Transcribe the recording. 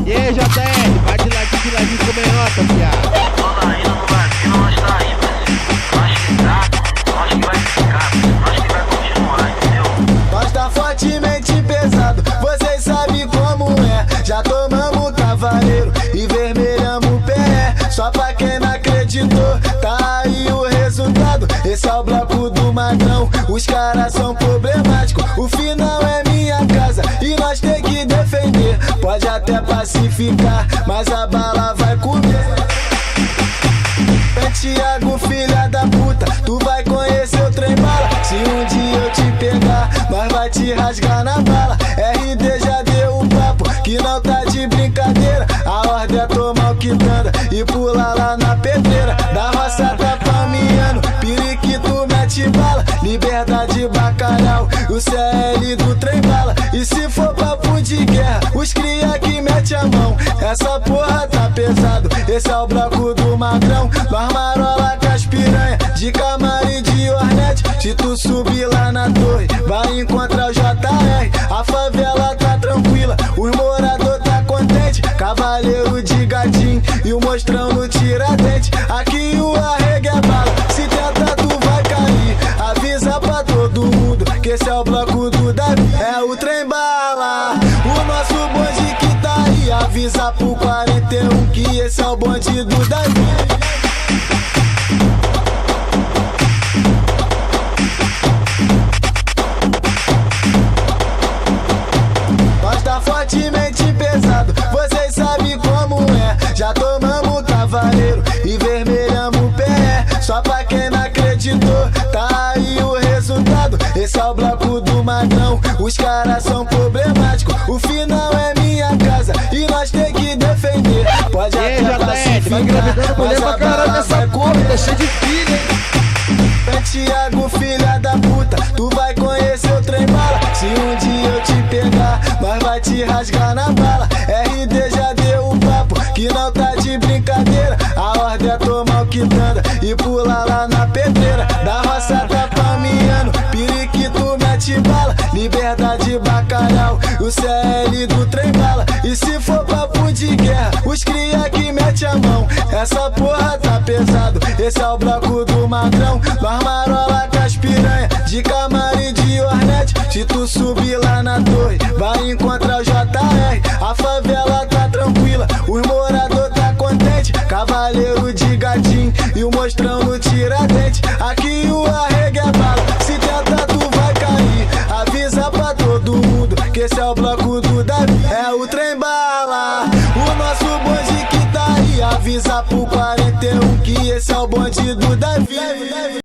E aí, JR, bate lá de ladinho com meiota, fiado. Toda ainda no Brasil, nós tá aí, parceiro. Nós que vai ficar, nós que vai continuar, entendeu? Nós tá fortemente pesado, vocês sabem como é. Já tomamos cavaleiro e vermelhamos o pé. Só pra quem não acreditou, tá aí o resultado. Esse é o bloco do Magrão, os caras são problemáticos. O final é minha casa e nós tem que defender. Pode até pacificar, mas a bala vai comer. Thiago, filha da puta, tu vai conhecer o trem bala. Se um dia eu te pegar, nós vai te rasgar na bala. RD já deu o papo, que não tá de brincadeira. A ordem é tomar o quitanda e pular lá na pedreira. Da roça tá palmiano, periquito mete bala. Liberdade bacalhau, o CL do trem bala. E se for papo de guerra, os cria que mete a mão. Essa porra tá pesado, esse é o bloco do Magrão. Nós marola com as piranha, de Camaro e de Hornet. Se tu subir lá na torre, vai encontrar o JR. A favela tá tranquila, os morador tá contente. Cavaleiro de gatinho e o mostrão no Tiradentes. Aqui o arrega é bala, se tentar tu vai cair. Avisa pra todo mundo que esse é o bloco do Davi. É o trem bala, o nosso bonde que tá aí. Avisa pro 41 que esse é o bonde do Davi. Fortemente pesado, vocês sabem como é. Já tomamos cavaleiro e vermelhamos o pé. Só pra quem não acreditou, tá aí o resultado. Esse é o bloco do Magrão, os caras são problemáticos. O final é minha casa e nós tem que defender. Pode E aí, até JR, vai engravidando mulher pra caralho nessa cor, tá cheio de filho, hein? Thiago, filha da puta, tu vai conhecer o trem bala. Se um dia eu te pegar, nós vai te rasgar na bala. RD já deu o papo, que não tá de brincadeira. A ordem é tomar o quitanda e pular lá na pedreira. Da roça tá palmiano, periquito mete bala. Liberdade bacalhau, o CL do trem bala. E se for papo de guerra, os cria que mete a mão. Essa porra tá pesado, esse é o bloco do Magrão. Nós marola com as piranha, de Camaro e de Hornet. Se tu subir lá na torre, vai encontrar o JR. A favela tá tranquila, os morador tá contente. Cavaleiro de gatinho e o mostrão no Tiradentes. Aqui o arrega é bala, se tentar tu vai cair. Avisa pra todo mundo que esse é o bloco do Davi. É o trem bala, o nosso bonde que tá aí. Avisa pro 41 que esse é o bonde do Davi.